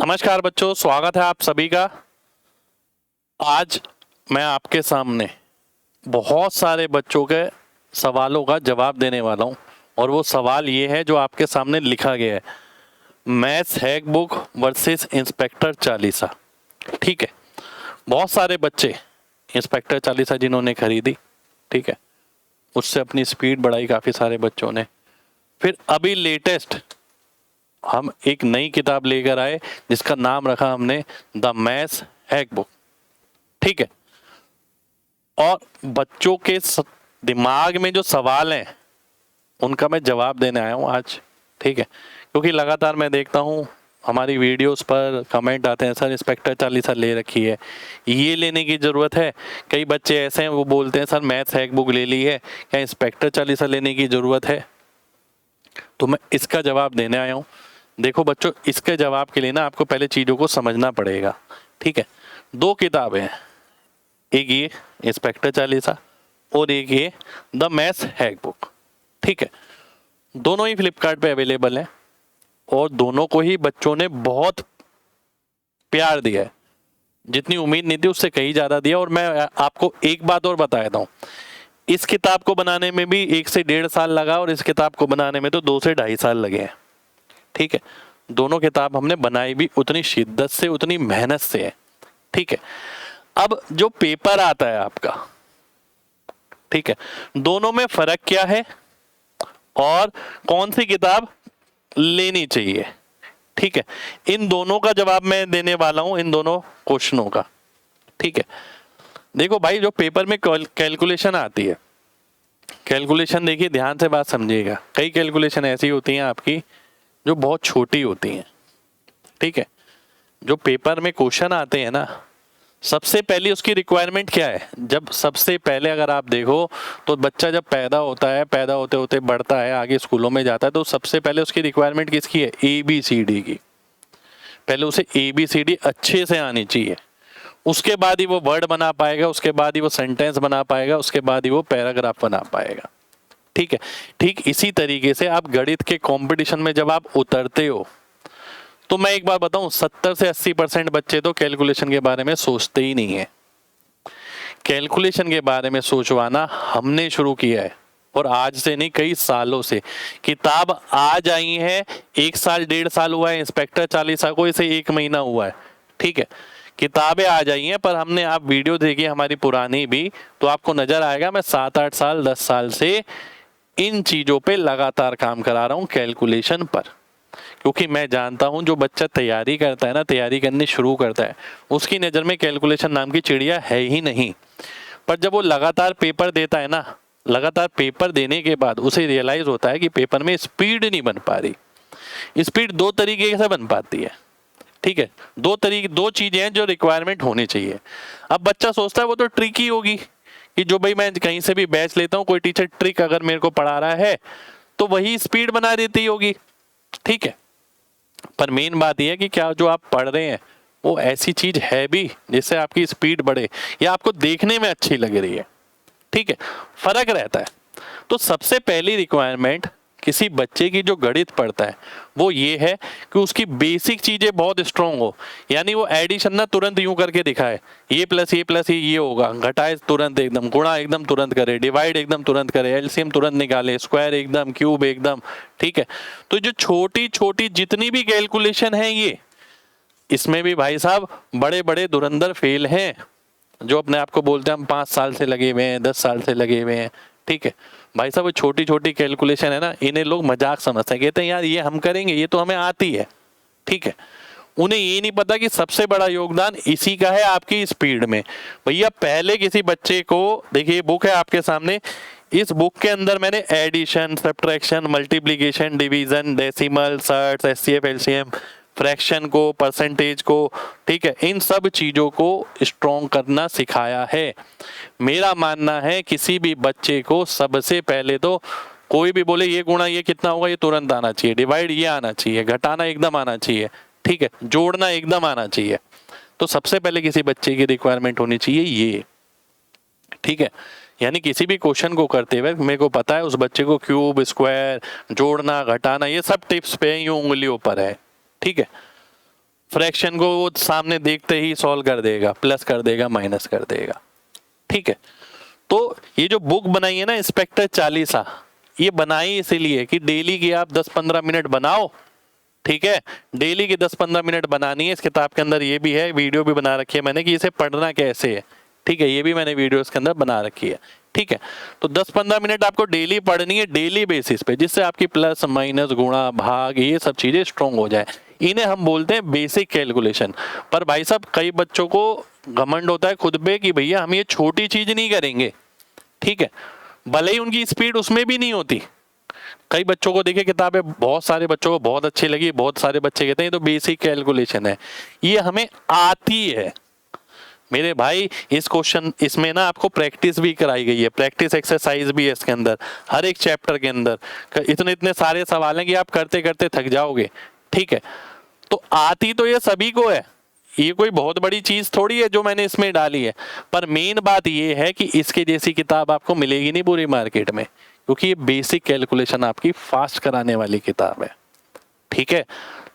नमस्कार बच्चों, स्वागत है आप सभी का। आज मैं आपके सामने बहुत सारे बच्चों के सवालों का जवाब देने वाला हूं और वो सवाल ये है जो आपके सामने लिखा गया है, maths hack book versus inspector Chalisa. ठीक है, बहुत सारे बच्चे इंस्पेक्टर चालीसा जिन्होंने खरीदी, ठीक है, उससे अपनी स्पीड बढ़ाई काफ़ी सारे बच्चों ने। फिर अभी लेटेस्ट हम एक नई किताब लेकर आए जिसका नाम रखा हमने द मैथ्स हैक बुक। ठीक है, और बच्चों के दिमाग में जो सवाल हैं उनका मैं जवाब देने आया हूं आज। ठीक है, क्योंकि लगातार मैं देखता हूं हमारी वीडियोस पर कमेंट आते हैं, सर इंस्पेक्टर चालीसा ले रखी है, ये लेने की ज़रूरत है। कई बच्चे ऐसे हैं वो बोलते हैं सर मैथ्स हैक बुक ले ली है, क्या इंस्पेक्टर चालीसा लेने की ज़रूरत है? तो मैं इसका जवाब देने आया हूँ। देखो बच्चों, इसके जवाब के लिए ना आपको पहले चीज़ों को समझना पड़ेगा। ठीक है, दो किताबें हैं, एक ये इंस्पेक्टर चालीसा और एक ये द मैथ्स हैक बुक। ठीक है, दोनों ही फ्लिपकार्ट पे अवेलेबल हैं और दोनों को ही बच्चों ने बहुत प्यार दिया है, जितनी उम्मीद नहीं थी उससे कहीं ज़्यादा दिया। और मैं आपको एक बात और बता देता हूँ, इस किताब को बनाने में भी 1 से 1.5 साल लगा और इस किताब को बनाने में तो 2 से 2.5 साल लगे हैं। ठीक है, दोनों किताब हमने बनाई भी उतनी शिद्दत से, उतनी मेहनत से है। ठीक है, अब जो पेपर आता है आपका, ठीक है, दोनों में फर्क क्या है और कौन सी किताब लेनी चाहिए? ठीक है, इन दोनों का जवाब मैं देने वाला हूं, इन दोनों क्वेश्चनों का। ठीक है, देखो भाई, जो पेपर में कैलकुलेशन आती है, कैलकुलेशन देखिए ध्यान से बात समझिएगा, कई कैलकुलेशन ऐसी होती हैं आपकी जो बहुत छोटी होती हैं। ठीक है, जो पेपर में क्वेश्चन आते हैं ना, सबसे पहले उसकी रिक्वायरमेंट क्या है? जब सबसे पहले अगर आप देखो तो बच्चा जब पैदा होता है, पैदा होते होते बढ़ता है, आगे स्कूलों में जाता है, तो सबसे पहले उसकी रिक्वायरमेंट किसकी है? ABCD की। पहले उसे ABCD अच्छे से आनी चाहिए, उसके बाद ही वो वर्ड बना पाएगा, उसके बाद ही वो सेंटेंस बना पाएगा, उसके बाद ही वो पैराग्राफ बना पाएगा। ठीक है, ठीक इसी तरीके से आप गणित के कंपटीशन में जब आप उतरते हो तो मैं एक बार बताऊं, 70 से 80% बच्चे तो कैलकुलेशन के बारे में सोचते ही नहीं है। कैलकुलेशन के बारे में सोचवाना हमने शुरू किया है और आज से नहीं, कई सालों से। किताब आज आई है, 1 साल 1.5 साल हुआ है इंस्पेक्टर चालीसा को, इसे 1 महीना हुआ है। ठीक है, किताबें आ जाई हैं, पर हमने, आप वीडियो देखिए हमारी पुरानी भी, तो आपको नजर आएगा मैं 7-8 साल 10 साल से इन चीज़ों पे लगातार काम करा रहा हूँ, कैलकुलेशन पर। क्योंकि मैं जानता हूँ जो बच्चा तैयारी करता है ना, तैयारी करनी शुरू करता है, उसकी नज़र में कैलकुलेशन नाम की चिड़िया है ही नहीं। पर जब वो लगातार पेपर देता है ना, लगातार पेपर देने के बाद उसे रियलाइज़ होता है कि पेपर में स्पीड नहीं बन पा रही। स्पीड 2 तरीके से बन पाती है। ठीक है, 2 चीज़ें हैं जो रिक्वायरमेंट होनी चाहिए। अब बच्चा सोचता है वो तो ट्रिक ही होगी कि जो भाई मैं कहीं से भी बैच लेता हूँ, कोई टीचर ट्रिक अगर मेरे को पढ़ा रहा है तो वही स्पीड बना देती होगी। ठीक है, पर मेन बात यह है कि क्या जो आप पढ़ रहे हैं वो ऐसी चीज है भी जिससे आपकी स्पीड बढ़े या आपको देखने में अच्छी लग रही है। ठीक है, फर्क रहता है। तो सबसे पहली रिक्वायरमेंट किसी बच्चे की जो गणित पढ़ता है वो ये है कि उसकी बेसिक चीजें बहुत स्ट्रांग हो। यानी वो एडिशन ना तुरंत यूं करके दिखाए, ये प्लस ये होगा, घटाए तुरंत एकदम, गुणा एकदम तुरंत करे, डिवाइड एकदम तुरंत करे, एलसीएम तुरंत निकाले, स्क्वायर एकदम, क्यूब एकदम। ठीक है, तो जो छोटी छोटी जितनी भी कैलकुलेशन है ये, इसमें भी भाई साहब बड़े बड़े धुरंधर फेल हैं जो अपने आप को बोलते हैं हम 5 साल से लगे हुए हैं, 10 साल से लगे हुए हैं। ठीक है भाई साहब, वो छोटी छोटी कैलकुलेशन है ना, इन्हें लोग मजाक समझते हैं, कहते हैं यार ये हम करेंगे, ये तो हमें आती है। ठीक है, उन्हें ये नहीं पता कि सबसे बड़ा योगदान इसी का है आपकी स्पीड में। भैया पहले किसी बच्चे को, देखिए बुक है आपके सामने, इस बुक के अंदर मैंने addition, subtraction, multiplication, division, decimal, surds, HCF, LCM, fraction को, परसेंटेज को, ठीक है, इन सब चीज़ों को स्ट्रॉन्ग करना सिखाया है। मेरा मानना है किसी भी बच्चे को सबसे पहले तो कोई भी बोले ये गुणा ये कितना होगा, ये तुरंत आना चाहिए, डिवाइड ये आना चाहिए, घटाना एकदम आना चाहिए, ठीक है, जोड़ना एकदम आना चाहिए। तो सबसे पहले किसी बच्चे की रिक्वायरमेंट होनी चाहिए ये। ठीक है, यानी किसी भी क्वेश्चन को करते हुए मेरे को पता है उस बच्चे को क्यूब, स्क्वायर, जोड़ना, घटाना, ये सब टिप्स पे यूं उंगलियों पर है। ठीक है, फ्रैक्शन को वो सामने देखते ही सॉल्व कर देगा, प्लस कर देगा, माइनस कर देगा। ठीक है, तो ये जो बुक बनाई है ना इंस्पेक्टर चालीसा, ये बनाई इसीलिए कि डेली की आप 10-15 मिनट बनाओ। ठीक है, डेली की 10-15 मिनट बनानी है। इस किताब के अंदर ये भी है, वीडियो भी बना रखी है मैंने कि इसे पढ़ना कैसे है। ठीक है, ये भी मैंने वीडियो इसके अंदर बना रखी है। ठीक है, तो 10-15 मिनट आपको डेली पढ़नी है, डेली बेसिस पे, जिससे आपकी प्लस माइनस गुणा भाग ये सब चीजें स्ट्रॉन्ग हो जाए। इन्हें हम बोलते हैं बेसिक कैलकुलेशन। पर भाई साहब कई बच्चों को घमंड होता है खुद पे कि भैया हम ये छोटी चीज नहीं करेंगे। ठीक है, भले ही उनकी स्पीड उसमें भी नहीं होती। कई बच्चों को देखिए किताबें बहुत सारे बच्चों को बहुत अच्छी लगी, बहुत सारे बच्चे कहते हैं ये तो बेसिक कैलकुलेशन है, ये हमें आती है। मेरे भाई इस क्वेश्चन इसमें ना आपको प्रैक्टिस भी कराई गई है, प्रैक्टिस एक्सरसाइज भी है इसके अंदर, हर एक चैप्टर के अंदर इतने इतने सारे सवाल हैं कि आप करते करते थक जाओगे। ठीक है, तो आती तो ये सभी को है, ये कोई बहुत बड़ी चीज थोड़ी है जो मैंने इसमें डाली है। पर मेन बात ये है कि इसके जैसी किताब आपको मिलेगी नहीं पूरी मार्केट में, क्योंकि ये बेसिक कैलकुलेशन आपकी फास्ट कराने वाली किताब है। ठीक है,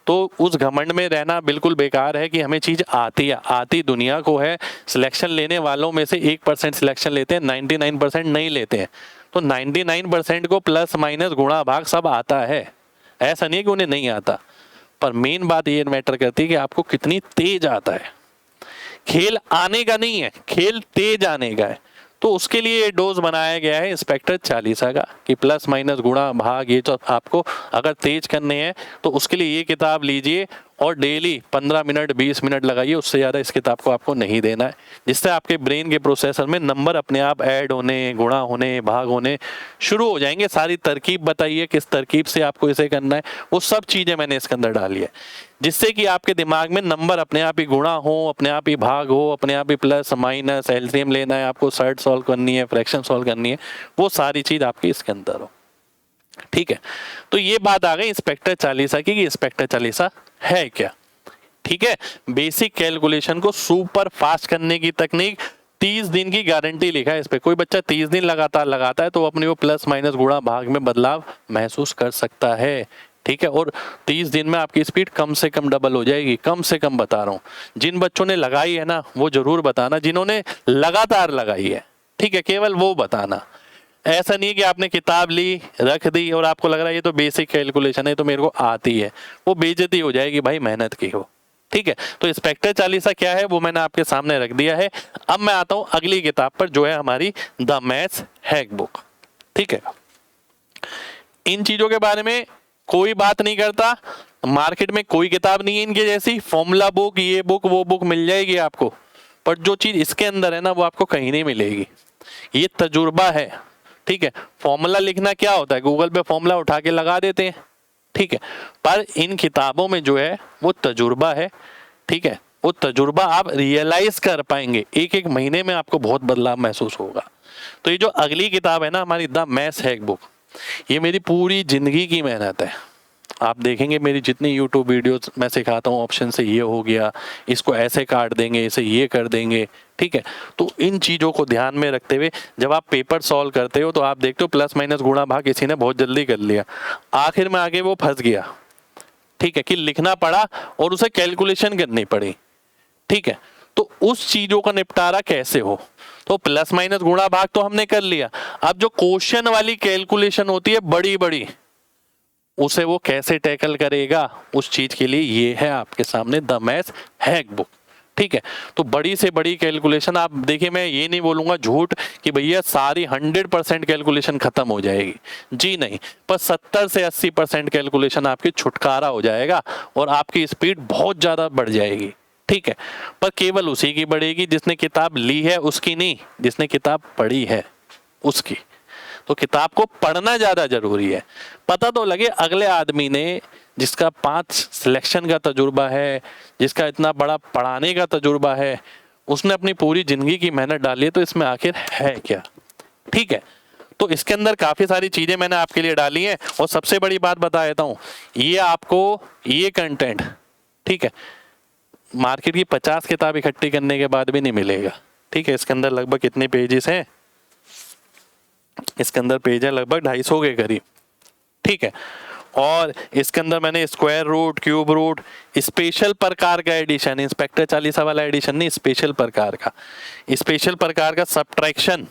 तो उस घमंड में रहना बिल्कुल बेकार है कि हमें चीज आती है। आती दुनिया को है, सिलेक्शन लेने वालों में से 1% सिलेक्शन लेते हैं, 99% नहीं लेते हैं। तो 99% को प्लस माइनस गुणा भाग सब आता है, ऐसा नहीं है कि उन्हें नहीं आता। पर मेन बात ये मैटर करती है कि आपको कितनी तेज आता है। खेल आने का नहीं है, खेल तेज आने का है। तो उसके लिए ये डोज बनाया गया है इंस्पेक्टर चालीसा का कि प्लस माइनस गुणा भाग ये तो आपको अगर तेज करने हैं तो उसके लिए ये किताब लीजिए और डेली 15 मिनट 20 मिनट लगाइए, उससे ज़्यादा इस किताब को आपको नहीं देना है, जिससे आपके ब्रेन के प्रोसेसर में नंबर अपने आप ऐड होने, गुणा होने, भाग होने शुरू हो जाएंगे। सारी तरकीब बताइए किस तरकीब से आपको इसे करना है, वो सब चीज़ें मैंने इसके अंदर डाली है, जिससे कि आपके दिमाग में नंबर अपने आप ही गुणा हो, अपने आप ही भाग हो, अपने आप ही प्लस माइनस एलसीएम लेना है आपको, सर्ट सॉल्व करनी है, फ्रैक्शन सॉल्व करनी है, वो सारी चीज़ आपकी इसके अंदर हो। ठीक है, तो ये बात आ गई इंस्पेक्टर चालीसा की कि इंस्पेक्टर चालीसा है क्या। ठीक है, बेसिक कैलकुलेशन को सुपर फास्ट करने की तकनीक, 30 दिन की गारंटी लिखा है इस पे। कोई बच्चा 30 दिन लगातार लगाता है तो अपने वो प्लस माइनस गुणा भाग में बदलाव महसूस कर सकता है। ठीक है, और 30 दिन में आपकी स्पीड कम से कम डबल हो जाएगी, कम से कम बता रहा हूँ। जिन बच्चों ने लगाई है ना वो जरूर बताना, जिन्होंने लगातार लगाई है। ठीक है, केवल वो बताना। ऐसा नहीं है कि आपने किताब ली रख दी और आपको लग रहा है ये तो बेसिक कैलकुलेशन है तो मेरे को आती है, वो बेइज्जती हो जाएगी भाई, मेहनत की हो। ठीक है, तो इंस्पेक्टर चालीसा क्या है वो मैंने आपके सामने रख दिया है। अब मैं आता हूं अगली किताब पर जो है हमारी द मैथ्स हैक बुक। ठीक है, इन चीजों के बारे में कोई बात नहीं करता, मार्केट में कोई किताब नहीं है इनके जैसी, फॉर्मूला बुक, ये बुक वो बुक मिल जाएगी आपको, पर जो चीज इसके अंदर है ना वो आपको कहीं नहीं मिलेगी। ये तजुर्बा है। ठीक है, फॉर्मूला लिखना क्या होता है, गूगल पे फॉर्मूला उठा के लगा देते हैं। ठीक है, पर इन किताबों में जो है वो तजुर्बा है। ठीक है, वो तजुर्बा आप रियलाइज कर पाएंगे, एक एक महीने में आपको बहुत बदलाव महसूस होगा। तो ये जो अगली किताब है ना हमारी द मैथ्स हैक बुक, ये मेरी पूरी जिंदगी की मेहनत है। आप देखेंगे मेरी जितनी यूट्यूब वीडियोस मैं सिखाता हूँ, ऑप्शन से ये हो गया, इसको ऐसे काट देंगे, इसे ये कर देंगे। ठीक है, तो इन चीज़ों को ध्यान में रखते हुए जब आप पेपर सॉल्व करते हो तो आप देखते हो प्लस माइनस गुणा भाग किसी ने बहुत जल्दी कर लिया, आखिर में आगे वो फंस गया। ठीक है, कि लिखना पड़ा और उसे कैलकुलेशन करनी पड़ी। ठीक है, तो उस चीजों का निपटारा कैसे हो, तो प्लस माइनस गुणा भाग तो हमने कर लिया, अब जो क्वेश्चन वाली कैलकुलेशन होती है बड़ी बड़ी, उसे वो कैसे टैकल करेगा, उस चीज के लिए ये है आपके सामने द मैथ्स हैक बुक। ठीक है, तो बड़ी से बड़ी कैलकुलेशन आप देखिए, मैं ये नहीं बोलूंगा झूठ कि भैया सारी 100% कैलकुलेशन खत्म हो जाएगी, जी नहीं, पर 70 से 80% कैलकुलेशन आपकी छुटकारा हो जाएगा और आपकी स्पीड बहुत ज्यादा बढ़ जाएगी। ठीक है, पर केवल उसी की बढ़ेगी जिसने किताब ली है, उसकी नहीं, जिसने किताब पढ़ी है उसकी। तो किताब को पढ़ना ज्यादा जरूरी है। पता तो लगे अगले आदमी ने जिसका 5 सिलेक्शन का तजुर्बा है, जिसका इतना बड़ा पढ़ाने का तजुर्बा है, उसने अपनी पूरी जिंदगी की मेहनत डाली है, तो इसमें आखिर है क्या। ठीक है, तो इसके अंदर काफी सारी चीजें मैंने आपके लिए डाली हैं और सबसे बड़ी बात बता देता हूं, ये आपको ये कंटेंट, ठीक है, मार्केट की 50 किताब इकट्ठी करने के बाद भी नहीं मिलेगा। ठीक है, इसके अंदर लगभग कितने पेजेस हैं, इसके अंदर पेज है लगभग 250 के करीब। ठीक है, और इसके अंदर मैंने square root, cube root, special प्रकार का एडिशन, इंस्पेक्टर चालीसा वाला एडिशन नहीं, स्पेशल प्रकार का, स्पेशल प्रकार का सब्ट्रैक्शन,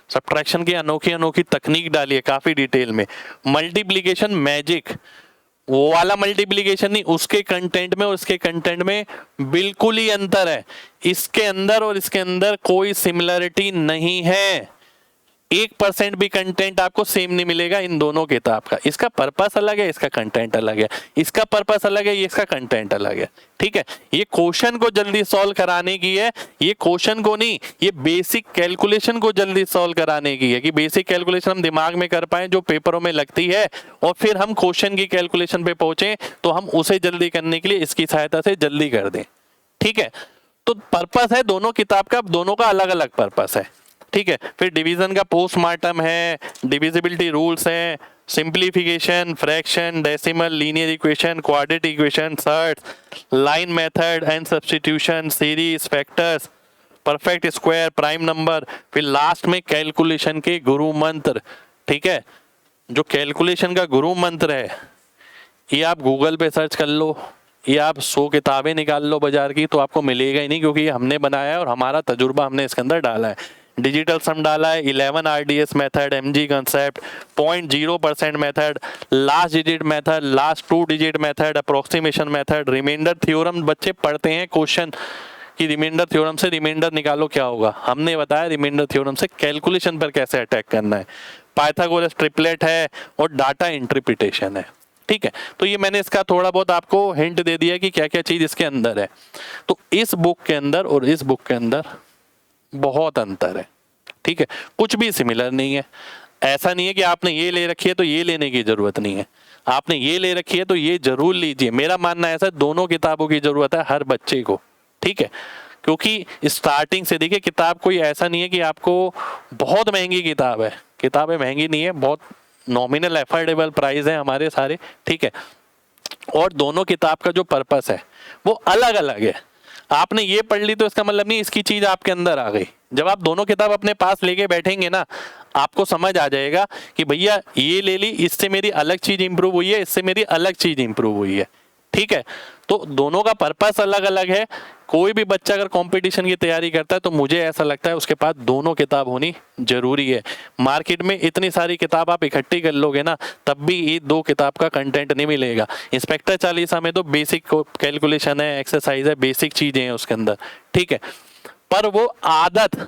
सब्ट्रैक्शन की अनोखी अनोखी तकनीक डाली है काफी डिटेल में। मल्टीप्लिकेशन मैजिक, वो वाला मल्टीप्लिकेशन नहीं, उसके कंटेंट में और उसके कंटेंट में बिल्कुल ही अंतर है। इसके अंदर और इसके अंदर कोई सिमिलरिटी नहीं है, 1% भी कंटेंट आपको सेम नहीं मिलेगा इन दोनों किताब का। इसका पर्पस अलग है, इसका कंटेंट अलग है, इसका पर्पस अलग है, ये इसका कंटेंट अलग है। ठीक है, ये क्वेश्चन को जल्दी सॉल्व कराने की है, ये क्वेश्चन को नहीं, ये बेसिक कैलकुलेशन को जल्दी सॉल्व कराने की है, कि बेसिक कैलकुलेशन हम दिमाग में कर पाए जो पेपरों में लगती है, और फिर हम क्वेश्चन की कैलकुलेशन पे पहुंचे तो हम उसे जल्दी करने के लिए इसकी सहायता से जल्दी कर दें। ठीक है, तो पर्पस है दोनों किताब का, दोनों का अलग अलग पर्पस है। ठीक है, फिर डिवीजन का पोस्टमार्टम है, डिविजिबिलिटी रूल्स हैं, simplification, fraction, decimal, linear equation, quadratic equation, surds, line method and substitution, series, factors, perfect square, prime number, फिर लास्ट में कैलकुलेशन के गुरु मंत्र। ठीक है, जो कैलकुलेशन का गुरु मंत्र है ये आप गूगल पे सर्च कर लो, ये आप 100 किताबें निकाल लो बाजार की तो आपको मिलेगा ही नहीं, क्योंकि ये हमने बनाया है और हमारा तजुर्बा हमने इसके अंदर डाला है। डिजिटल सम डाला है, 11 RDS method, MG concept, 0.0% method, last digit method, last 2 digit method, approximation method, reminder theorem. बच्चे पढ़ते हैं क्वेश्चन कि रिमाइंडर थ्योरम से रिमाइंडर निकालो क्या होगा, हमने बताया रिमाइंडर थ्योरम से कैलकुलेशन पर कैसे अटैक करना है। पाइथागोरस ट्रिपलेट है और डाटा इंटरप्रिटेशन है। ठीक है, तो ये मैंने इसका थोड़ा बहुत आपको हिंट दे दिया कि क्या क्या चीज इसके अंदर है। तो इस बुक के अंदर और इस बुक के अंदर बहुत अंतर है। ठीक है, कुछ भी सिमिलर नहीं है। ऐसा नहीं है कि आपने ये ले रखी है तो ये लेने की जरूरत नहीं है, आपने ये ले रखी है तो ये जरूर लीजिए। मेरा मानना ऐसा है दोनों किताबों की जरूरत है हर बच्चे को। ठीक है, क्योंकि स्टार्टिंग से देखिए किताब कोई ऐसा नहीं है कि आपको बहुत महंगी किताब है, किताबें महंगी नहीं है, बहुत नॉमिनल एफोर्डेबल प्राइस है हमारे सारे। ठीक है, और दोनों किताब का जो पर्पस है वो अलग अलग है। आपने ये पढ़ ली तो इसका मतलब नहीं इसकी चीज आपके अंदर आ गई। जब आप दोनों किताब अपने पास लेके बैठेंगे ना, आपको समझ आ जाएगा कि भैया ये ले ली, इससे मेरी अलग चीज इंप्रूव हुई है, इससे मेरी अलग चीज इंप्रूव हुई है। ठीक है, तो दोनों का पर्पस अलग अलग है। कोई भी बच्चा अगर कंपटीशन की तैयारी करता है तो मुझे ऐसा लगता है उसके पास दोनों किताब होनी जरूरी है। मार्केट में इतनी सारी किताब आप इकट्ठी कर लोगे ना तब भी ये 2 किताब का कंटेंट नहीं मिलेगा। इंस्पेक्टर चालीसा में तो बेसिक कैलकुलेशन है, एक्सरसाइज है, बेसिक चीजें हैं उसके अंदर। ठीक है, पर वो आदत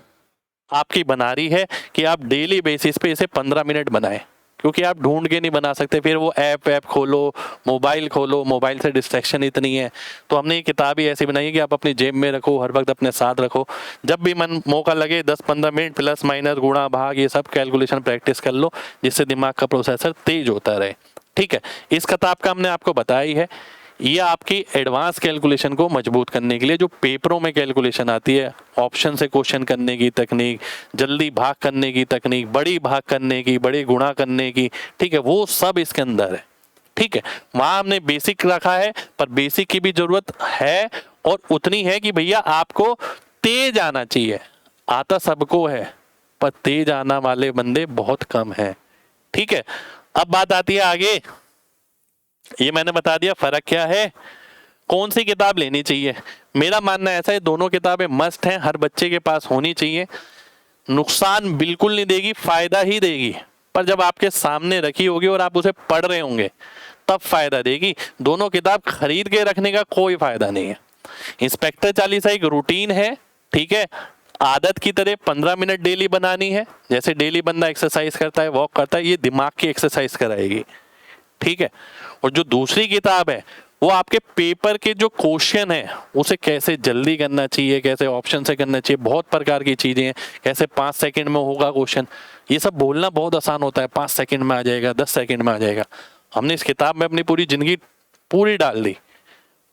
आपकी बना रही है कि आप डेली बेसिस पे इसे 15 मिनट बनाएं, क्योंकि आप ढूंढ के नहीं बना सकते। फिर वो ऐप खोलो, मोबाइल से डिस्ट्रैक्शन इतनी है। तो हमने ये किताब ही ऐसी बनाई है कि आप अपनी जेब में रखो, हर वक्त अपने साथ रखो, जब भी मन मौका लगे 10-15 मिनट प्लस माइनस गुणा भाग ये सब कैलकुलेशन प्रैक्टिस कर लो, जिससे दिमाग का प्रोसेसर तेज होता रहे। ठीक है, इस किताब का हमने आपको बताया ही है, ये आपकी एडवांस कैलकुलेशन को मजबूत करने के लिए जो पेपरों में कैलकुलेशन आती है, ऑप्शन से क्वेश्चन करने की तकनीक, जल्दी भाग करने की तकनीक, बड़ी भाग करने की, बड़ी गुणा करने की, ठीक है, वो सब इसके अंदर है। ठीक है, वहां हमने बेसिक रखा है, पर बेसिक की भी जरूरत है और उतनी है कि भैया आपको तेज आना चाहिए। आता सबको है पर तेज आना वाले बंदे बहुत कम है। ठीक है, अब बात आती है आगे। ये मैंने बता दिया फर्क क्या है, कौन सी किताब लेनी चाहिए। मेरा मानना ऐसा है दोनों किताबें मस्ट हैं, हर बच्चे के पास होनी चाहिए। नुकसान बिल्कुल नहीं देगी, फायदा ही देगी। पर जब आपके सामने रखी होगी और आप उसे पढ़ रहे होंगे तब फायदा देगी। दोनों किताब खरीद के रखने का कोई फायदा नहीं है। इंस्पेक्टर चालीसा एक रूटीन है, ठीक है, आदत की तरह 15 मिनट डेली बनानी है। जैसे डेली बंदा एक्सरसाइज करता है, वॉक करता है, ये दिमाग की एक्सरसाइज कराएगी। ठीक है, और जो दूसरी किताब है वो आपके पेपर के जो क्वेश्चन है उसे कैसे जल्दी करना चाहिए, कैसे ऑप्शन से करना चाहिए, बहुत प्रकार की चीजें हैं। कैसे 5 सेकंड में होगा क्वेश्चन, ये सब बोलना बहुत आसान होता है, 5 सेकंड में आ जाएगा, 10 सेकंड में आ जाएगा। हमने इस किताब में अपनी पूरी जिंदगी पूरी डाल दी,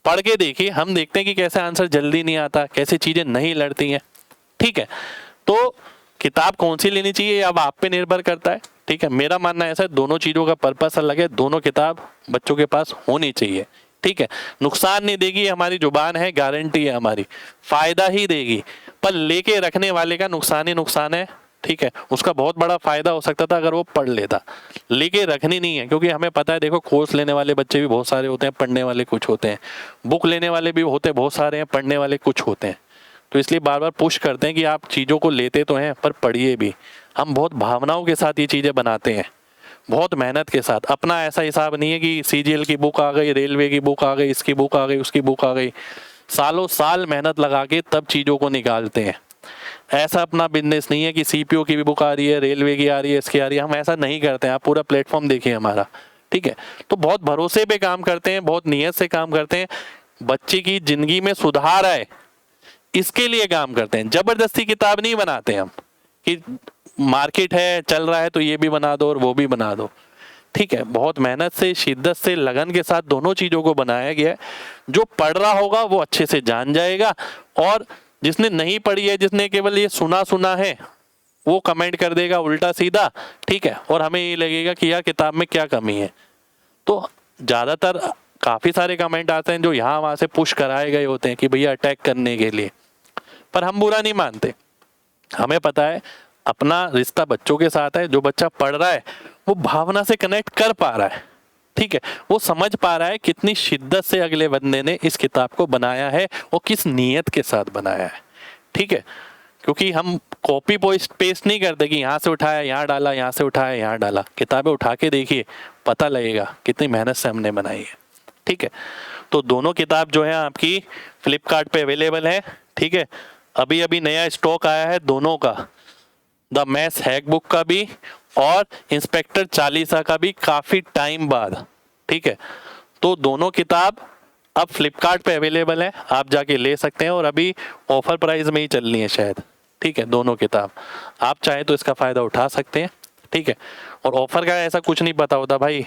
पढ़ के देखिए, हम देखते हैं कि कैसे आंसर जल्दी नहीं आता, कैसे चीजें नहीं लड़ती हैं। ठीक है, तो किताब कौन सी लेनी चाहिए अब आप पे निर्भर करता है। ठीक है, मेरा मानना ऐसा है दोनों चीजों का पर्पस अलग है, दोनों किताब बच्चों के पास होनी चाहिए। ठीक है, नुकसान नहीं देगी, हमारी जुबान है, गारंटी है हमारी, फायदा ही देगी, पर लेके रखने वाले का नुकसान ही नुकसान है। ठीक है, उसका बहुत बड़ा फायदा हो सकता था अगर वो पढ़ लेता, लेके रखनी नहीं है, क्योंकि हमें पता है देखो कोर्स लेने वाले बच्चे भी बहुत सारे होते हैं, पढ़ने वाले कुछ होते हैं, बुक लेने वाले भी होते हैं बहुत सारे हैं, पढ़ने वाले कुछ होते हैं। तो इसलिए बार बार पुश करते हैं कि आप चीज़ों को लेते तो हैं पर पढ़िए भी। हम बहुत भावनाओं के साथ ये चीज़ें बनाते हैं, बहुत मेहनत के साथ। अपना ऐसा हिसाब नहीं है कि सीजीएल की बुक आ गई, रेलवे की बुक आ गई, इसकी बुक आ गई, उसकी बुक आ गई। सालों साल मेहनत लगा के तब चीज़ों को निकालते हैं। ऐसा अपना बिजनेस नहीं है कि सीपीओ की भी बुक आ रही है, रेलवे की आ रही है, इसकी आ रही है, हम ऐसा नहीं करते हैं। आप पूरा प्लेटफॉर्म देखिए हमारा, ठीक है। तो बहुत भरोसे पे काम करते हैं, बहुत नियत से काम करते हैं, बच्चे की जिंदगी में सुधार आए इसके लिए काम करते हैं। जबरदस्ती किताब नहीं बनाते हम कि मार्केट है चल रहा है तो ये भी बना दो और वो भी बना दो, ठीक है। बहुत मेहनत से, शिद्दत से, लगन के साथ दोनों चीज़ों को बनाया गया है। जो पढ़ रहा होगा वो अच्छे से जान जाएगा, और जिसने नहीं पढ़ी है, जिसने केवल ये सुना सुना है, वो कमेंट कर देगा उल्टा सीधा, ठीक है। और हमें ये लगेगा कि यार किताब में क्या कमी है। तो ज़्यादातर काफ़ी सारे कमेंट आते हैं जो यहाँ वहाँ से पुश कराए गए होते हैं कि भैया अटैक करने के लिए, पर हम बुरा नहीं मानते। हमें पता है अपना रिश्ता बच्चों के साथ है। जो बच्चा पढ़ रहा है वो भावना से कनेक्ट कर पा रहा है, ठीक है। वो समझ पा रहा है कितनी शिद्दत से अगले बंदे ने इस किताब को बनाया है और किस नीयत के साथ बनाया है, ठीक है। क्योंकि हम कॉपी पेस्ट नहीं करते कि यहाँ से उठाया यहाँ डाला, यहाँ से उठाया यहाँ डाला। किताबें उठा के देखिए, पता लगेगा कितनी मेहनत से हमने बनाई है, ठीक है। तो दोनों किताब जो है आपकी फ्लिपकार्ट पे अवेलेबल है, ठीक है। अभी अभी नया स्टॉक आया है दोनों का, द मैथ्स हैक बुक का भी और इंस्पेक्टर चालीसा का भी, काफ़ी टाइम बाद, ठीक है। तो दोनों किताब अब फ्लिपकार्ट पे अवेलेबल है, आप जाके ले सकते हैं, और अभी ऑफर प्राइस में ही चलनी है शायद, ठीक है। दोनों किताब आप चाहे तो इसका फ़ायदा उठा सकते हैं, ठीक है। और ऑफर का ऐसा कुछ नहीं पता होता भाई,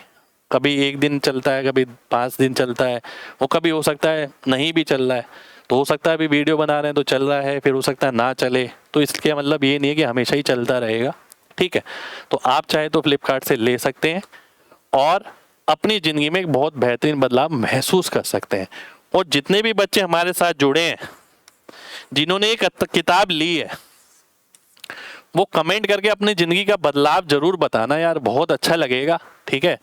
कभी 1 दिन चलता है, कभी 5 दिन चलता है, वो कभी हो सकता है नहीं भी चल रहा है। तो हो सकता है अभी वीडियो बना रहे हैं तो चल रहा है, फिर हो सकता है ना चले, तो इसके मतलब ये नहीं है कि हमेशा ही चलता रहेगा, ठीक है। तो आप चाहे तो फ्लिपकार्ट से ले सकते हैं और अपनी ज़िंदगी में एक बहुत बेहतरीन बदलाव महसूस कर सकते हैं। और जितने भी बच्चे हमारे साथ जुड़े हैं, जिन्होंने एक किताब ली है, वो कमेंट करके अपनी ज़िंदगी का बदलाव ज़रूर बताना यार, बहुत अच्छा लगेगा, ठीक है।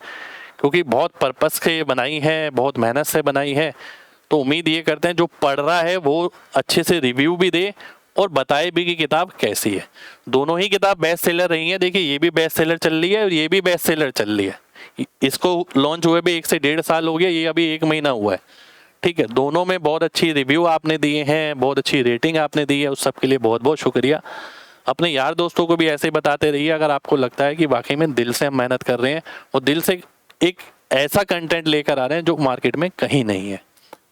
क्योंकि बहुत पर्पस से ये बनाई है, बहुत मेहनत से बनाई है। तो उम्मीद ये करते हैं जो पढ़ रहा है वो अच्छे से रिव्यू भी दे और बताए भी कि किताब कैसी है। दोनों ही किताब बेस्ट सेलर रही है। देखिए ये भी बेस्ट सेलर चल रही है और ये भी बेस्ट सेलर चल रही है। इसको लॉन्च हुए भी 1 से 1.5 साल हो गया, ये अभी 1 महीना हुआ है, ठीक है। दोनों में बहुत अच्छी रिव्यू आपने दिए हैं, बहुत अच्छी रेटिंग आपने दी है, उस सब के लिए बहुत बहुत शुक्रिया। अपने यार दोस्तों को भी ऐसे बताते रहिए अगर आपको लगता है कि वाकई में दिल से हम मेहनत कर रहे हैं और दिल से एक ऐसा कंटेंट लेकर आ रहे हैं जो मार्केट में कहीं नहीं है,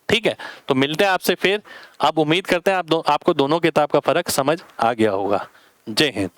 ठीक है। तो मिलते हैं आपसे फिर। आप उम्मीद करते हैं आपको दोनों किताब का फ़र्क समझ आ गया होगा। जय हिंद।